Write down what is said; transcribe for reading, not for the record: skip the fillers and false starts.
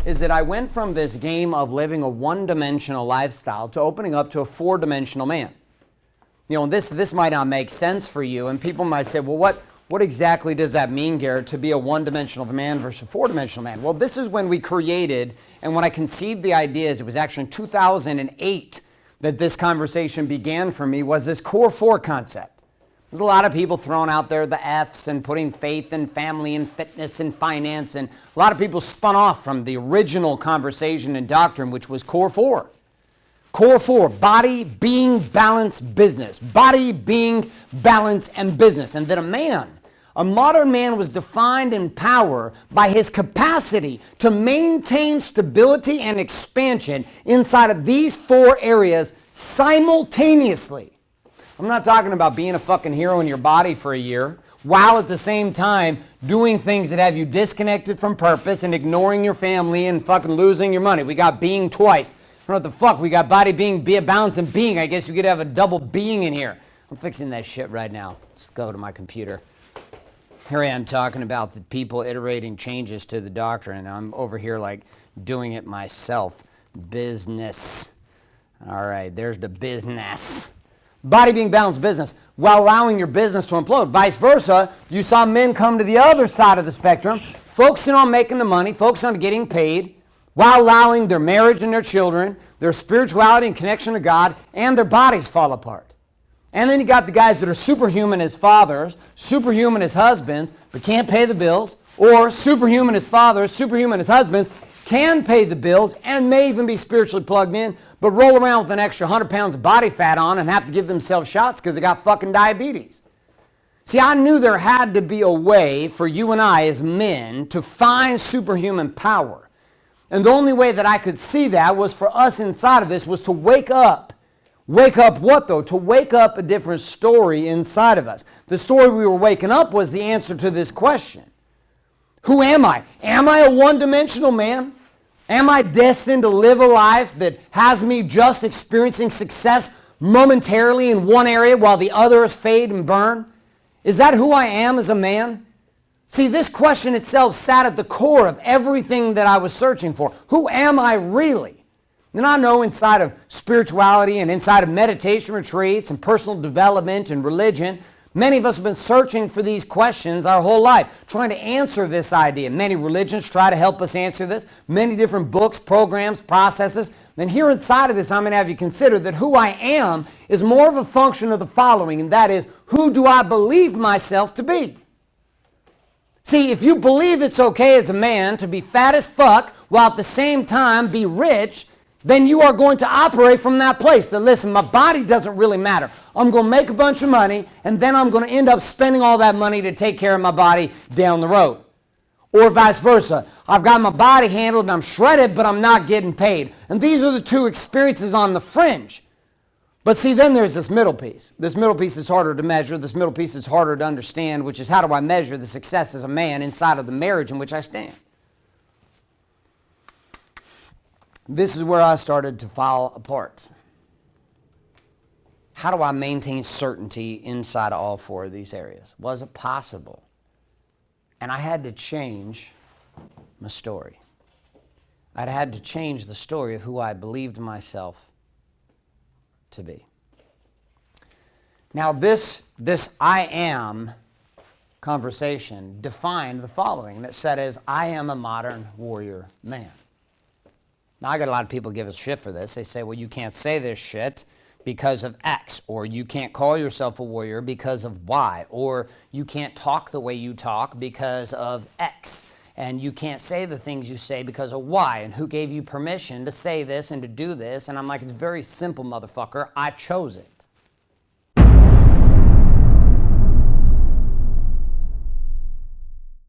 is that I went from this game of living a one-dimensional lifestyle to opening up to a four-dimensional man. You know, this might not make sense for you, and people might say, well, what exactly does that mean, Garrett, to be a one-dimensional man versus a four-dimensional man? Well, this is when we created, and when I conceived the ideas, it was actually in 2008 that this conversation began for me, was this Core 4 concept. There's a lot of people throwing out there the F's and putting faith and family and fitness and finance, and a lot of people spun off from the original conversation and doctrine, which was Core 4. Core 4, body, being, balance, business. Body, being, balance, and business. And that a modern man was defined in power by his capacity to maintain stability and expansion inside of these four areas simultaneously. I'm not talking about being a fucking hero in your body for a year, while at the same time doing things that have you disconnected from purpose and ignoring your family and fucking losing your money. We got being twice. I don't know what the fuck. We got body, being, balance, and being. I guess you could have a double being in here. I'm fixing that shit right now. Let's go to my computer. Here I am talking about the people iterating changes to the doctrine, and I'm over here like doing it myself. Business. All right, there's the business. Body, being, balanced, business, while allowing your business to implode. Vice versa, you saw men come to the other side of the spectrum, focusing on making the money, focusing on getting paid, while allowing their marriage and their children, their spirituality and connection to God, and their bodies fall apart. And then you got the guys that are superhuman as fathers, superhuman as husbands, but can't pay the bills, or superhuman as fathers, superhuman as husbands, can pay the bills and may even be spiritually plugged in, but roll around with an extra 100 pounds of body fat on and have to give themselves shots because they got fucking diabetes. See, I knew there had to be a way for you and I as men to find superhuman power. And the only way that I could see that was for us inside of this was to wake up. Wake up what though? To wake up a different story inside of us. The story we were waking up was the answer to this question. Who am I? Am I a one-dimensional man? Am I destined to live a life that has me just experiencing success momentarily in one area while the others fade and burn? Is that who I am as a man? See, this question itself sat at the core of everything that I was searching for. Who am I really? And I know inside of spirituality and inside of meditation retreats and personal development and religion, many of us have been searching for these questions our whole life, trying to answer this idea. Many religions try to help us answer this. Many different books, programs, processes. Then here inside of this, I'm going to have you consider that who I am is more of a function of the following, and that is, who do I believe myself to be? See, if you believe it's okay as a man to be fat as fuck while at the same time be rich, then you are going to operate from that place. So listen, my body doesn't really matter. I'm going to make a bunch of money, and then I'm going to end up spending all that money to take care of my body down the road. Or vice versa. I've got my body handled and I'm shredded, but I'm not getting paid. And these are the two experiences on the fringe. But see, then there's this middle piece. This middle piece is harder to measure. This middle piece is harder to understand, which is how do I measure the success as a man inside of the marriage in which I stand? This is where I started to fall apart. How do I maintain certainty inside of all four of these areas? Was it possible? And I had to change my story. I had to change the story of who I believed myself to be. Now this I am conversation defined the following, and it said as I am a modern warrior man. Now, I got a lot of people give us shit for this. They say, well, you can't say this shit because of X, or you can't call yourself a warrior because of Y, or you can't talk the way you talk because of X, and you can't say the things you say because of Y, and who gave you permission to say this and to do this? And I'm like, it's very simple, motherfucker. I chose it.